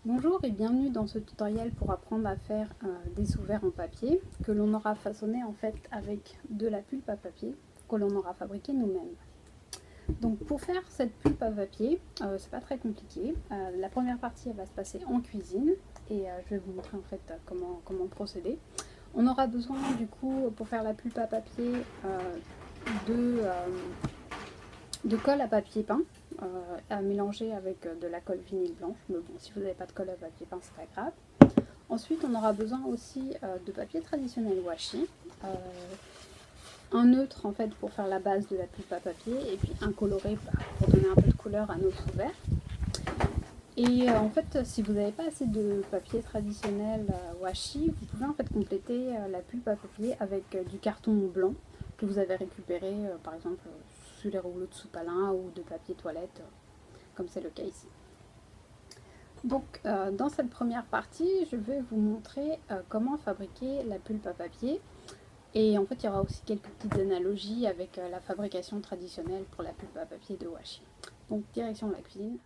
Bonjour et bienvenue dans ce tutoriel pour apprendre à faire des sous-verts en papier que l'on aura façonné en fait avec de la pulpe à papier que l'on aura fabriqué nous-mêmes. Donc pour faire cette pulpe à papier, c'est pas très compliqué. La première partie elle va se passer en cuisine et je vais vous montrer en fait comment procéder. On aura besoin du coup pour faire la pulpe à papier de, euh, de colle à papier peint à mélanger avec de la colle vinyle blanche. Mais bon, si vous n'avez pas de colle à papier peint, c'est pas grave. Ensuite, on aura besoin aussi de papier traditionnel washi, un neutre en fait pour faire la base de la pulpe à papier, et puis un coloré pour donner un peu de couleur à nos sous-verts. Et en fait, si vous n'avez pas assez de papier traditionnel washi, vous pouvez en fait compléter la pulpe à papier avec du carton blanc que vous avez récupéré par exemple sur les rouleaux de sopalin ou de papier toilette, comme c'est le cas ici. Donc dans cette première partie, je vais vous montrer comment fabriquer la pulpe à papier. Et en fait, il y aura aussi quelques petites analogies avec la fabrication traditionnelle pour la pulpe à papier de washi. Donc direction la cuisine.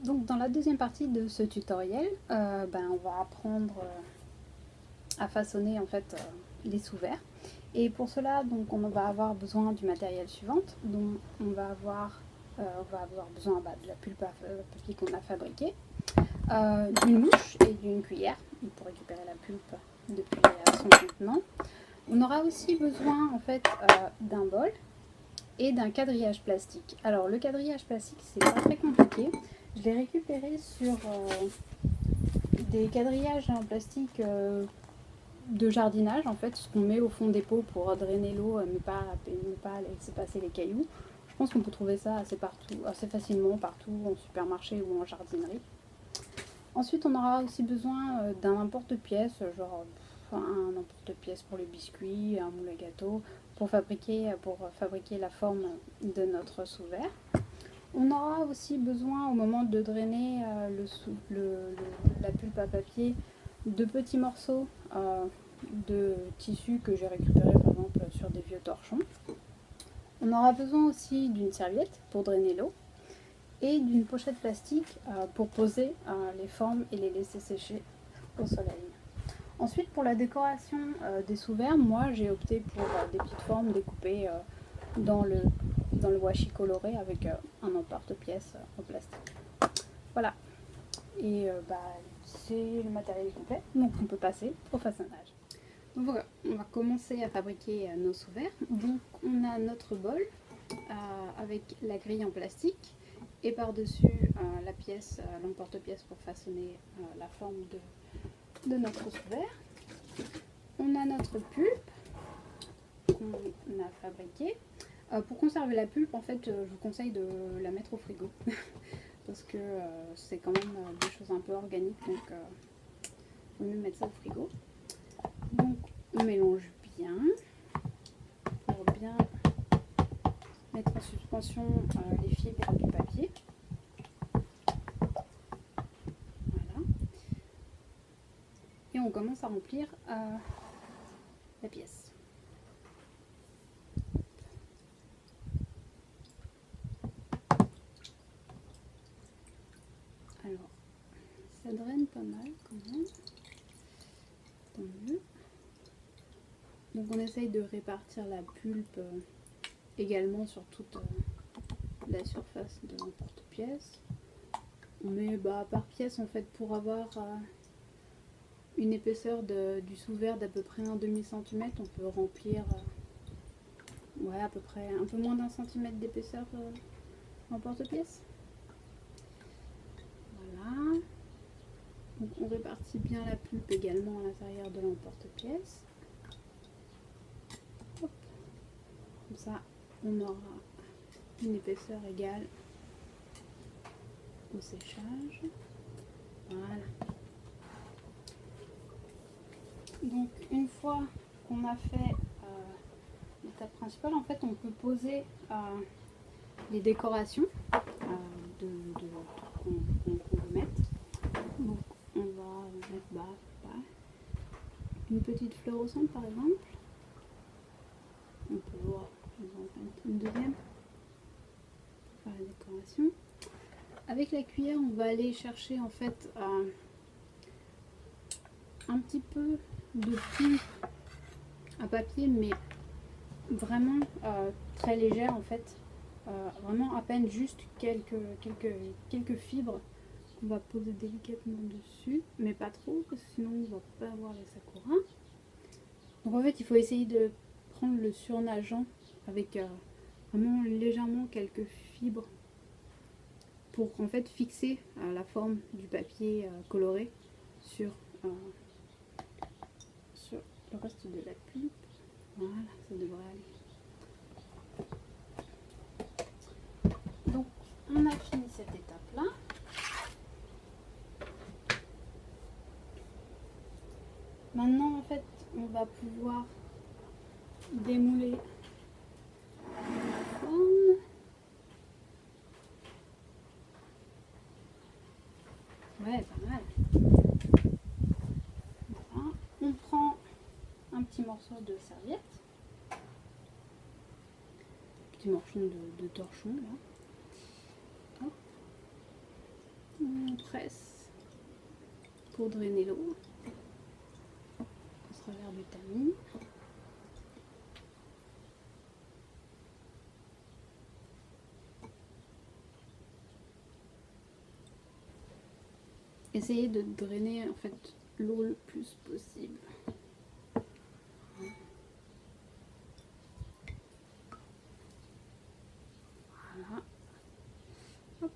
Donc dans la deuxième partie de ce tutoriel, on va apprendre à façonner en fait les sous-verres. Et pour cela, donc, on va avoir besoin du matériel suivant. Donc on va avoir besoin de la pulpe à papier qu'on a fabriquée, d'une mouche et d'une cuillère pour récupérer la pulpe depuis son contenant. On aura aussi besoin en fait d'un bol et d'un quadrillage plastique. Alors le quadrillage plastique, c'est pas très compliqué. Je l'ai récupéré sur des quadrillages en plastique de jardinage, en fait, ce qu'on met au fond des pots pour drainer l'eau, mais pas laisser passer les cailloux. Je pense qu'on peut trouver ça assez facilement partout, en supermarché ou en jardinerie. Ensuite, on aura aussi besoin d'un emporte-pièce, genre un emporte-pièce pour les biscuits, un moule à gâteau, pour fabriquer la forme de notre sous-verre. On aura aussi besoin, au moment de drainer la pulpe à papier, de petits morceaux de tissu que j'ai récupéré par exemple sur des vieux torchons. On aura besoin aussi d'une serviette pour drainer l'eau et d'une pochette plastique pour poser les formes et les laisser sécher au soleil. Ensuite, pour la décoration des sous-verres, moi j'ai opté pour des petites formes découpées dans le washi coloré avec un emporte-pièce en plastique. Voilà, et c'est le matériel complet, donc on peut passer au façonnage. Donc voilà, on va commencer à fabriquer nos sous-verres. Donc on a notre bol avec la grille en plastique et par-dessus la pièce, l'emporte-pièce pour façonner la forme de notre sous-verre. On a notre pulpe qu'on a fabriquée. Pour conserver la pulpe, en fait, je vous conseille de la mettre au frigo parce que c'est quand même des choses un peu organiques, donc il vaut mieux mettre ça au frigo. Donc on mélange bien pour bien mettre en suspension les fibres du papier. Voilà. Et on commence à remplir la pièce. Alors, ça draine pas mal quand même. Tant mieux. Donc on essaye de répartir la pulpe également sur toute la surface de l'emporte-pièce. On met par pièce en fait pour avoir une épaisseur du sous-verre d'à peu près un demi-centimètre. On peut remplir à peu près un peu moins d'un centimètre d'épaisseur l'emporte-pièce. Voilà. Donc on répartit bien la pulpe également à l'intérieur de l'emporte-pièce. Comme ça, on aura une épaisseur égale au séchage. Voilà. Donc une fois qu'on a fait l'étape principale, en fait, on peut poser les décorations qu'on veut mettre. Donc on va mettre une petite fleur au centre par exemple. On peut voir une deuxième pour faire la décoration. Avec la cuillère, on va aller chercher en fait un petit peu de pulpe à papier, mais vraiment très légère en fait. Vraiment à peine juste quelques fibres qu'on va poser délicatement dessus, mais pas trop parce que sinon on va pas avoir les sakura. Donc en fait il faut essayer de prendre le surnageant avec vraiment légèrement quelques fibres pour en fait fixer la forme du papier coloré sur le reste de la pulpe. Voilà, ça devrait aller. Donc on a fini cette étape là. Maintenant en fait on va pouvoir démouler la forme. Ouais, pas mal. Voilà. On prend un petit morceau de serviette, petit morceau de torchon là. Hop. presse pour drainer l'eau. On se revers du tamis. Essayez de drainer en fait l'eau le plus possible. Voilà. Hop.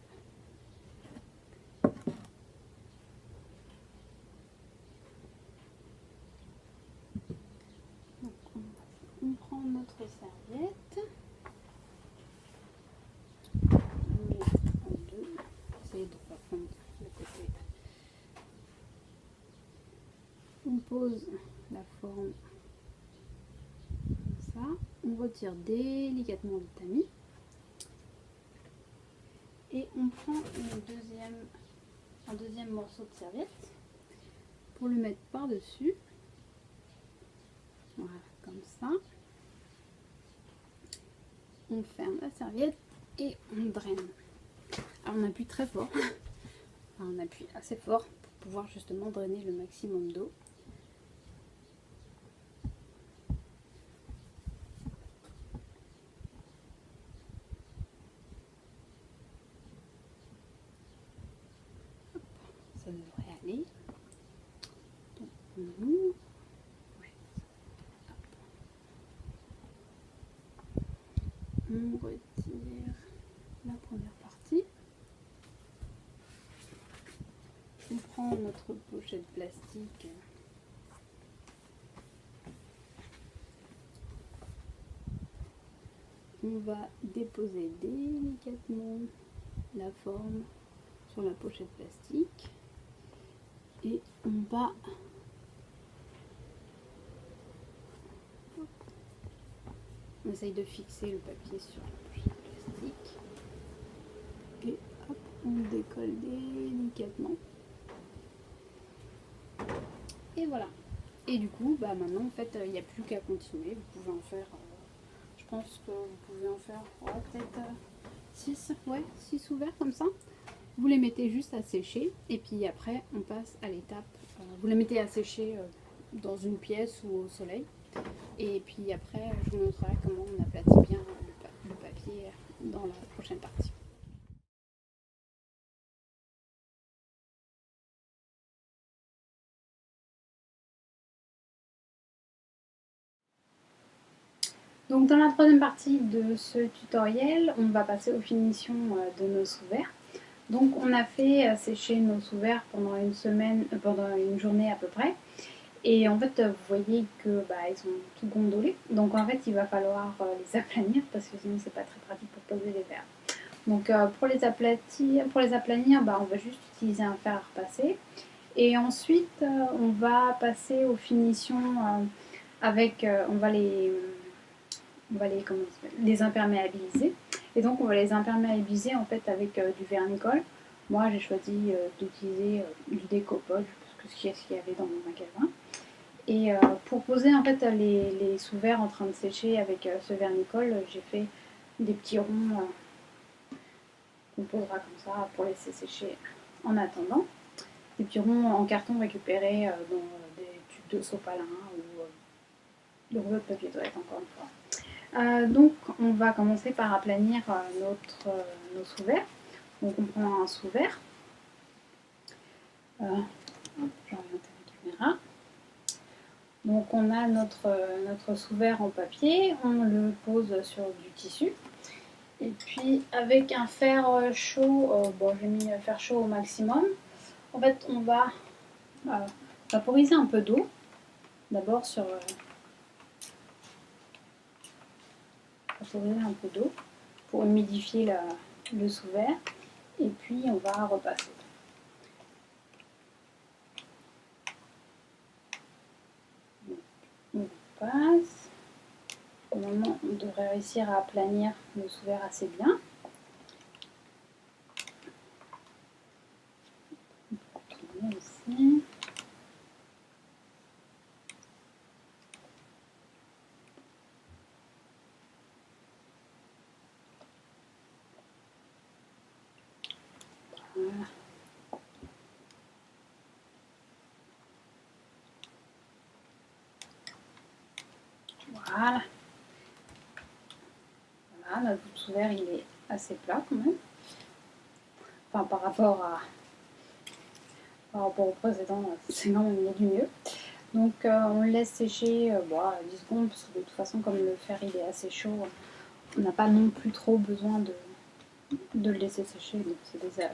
Donc on prend notre serviette. On met en deux. Essayez de ne pas prendre le côté. On pose la forme comme ça. On retire délicatement le tamis. Et on prend un deuxième morceau de serviette pour le mettre par-dessus. Voilà, comme ça. On ferme la serviette et on draine. Alors on appuie très fort. Enfin, on appuie assez fort pour pouvoir justement drainer le maximum d'eau. Ça devrait aller. Donc on ouvre. Ouais. On retire la première partie. On prend notre pochette plastique. On va déposer délicatement la forme sur la pochette plastique et on va on essaye de fixer le papier sur la pochette plastique et hop, on décolle délicatement et voilà. Et du coup bah maintenant en fait il n'y a plus qu'à continuer. Vous pouvez en faire je pense que vous pouvez en faire peut-être 6 ouverts comme ça. Vous les mettez juste à sécher et puis après on passe à l'étape, vous les mettez à sécher dans une pièce ou au soleil et puis après je vous montrerai comment on aplatit bien le papier dans la prochaine partie. Donc dans la troisième partie de ce tutoriel, on va passer aux finitions de nos sous-verts. Donc on a fait sécher nos sous-verts pendant une semaine, pendant une journée à peu près. Et en fait vous voyez que ils sont tout gondolés. Donc en fait il va falloir les aplanir parce que sinon c'est pas très pratique pour poser les verres. Donc pour les aplanir, on va juste utiliser un fer à repasser. Et ensuite on va passer aux finitions avec, on va les imperméabiliser. Et donc on va les imperméabiliser en fait avec du vernicole. Moi j'ai choisi d'utiliser du découpage parce que c'est ce qu'il y avait dans mon magasin. Et pour poser en fait les sous-verts en train de sécher avec ce vernicole, j'ai fait des petits ronds qu'on posera comme ça pour laisser sécher en attendant. Des petits ronds en carton récupérés dans des tubes de sopalin ou de rouleau de papier toilette encore une fois. Donc on va commencer par aplanir nos sous-verts. Donc on prend un sous-vert. J'oriente la caméra. Donc on a notre sous-vert en papier, on le pose sur du tissu. Et puis avec un fer chaud, j'ai mis le fer chaud au maximum. En fait on va vaporiser un peu d'eau. D'abord vaporiser un peu d'eau pour humidifier le sous-vert. Et puis on va repasser. On passe. Normalement, on devrait réussir à aplanir le sous-vert assez bien. On peut tourner aussi. Voilà. Voilà. Voilà, notre sous-verre il est assez plat quand même. Enfin par rapport au précédent, c'est quand même du mieux. Donc on le laisse sécher 10 secondes parce que de toute façon comme le fer il est assez chaud, on n'a pas non plus trop besoin de le laisser sécher. Donc c'est déjà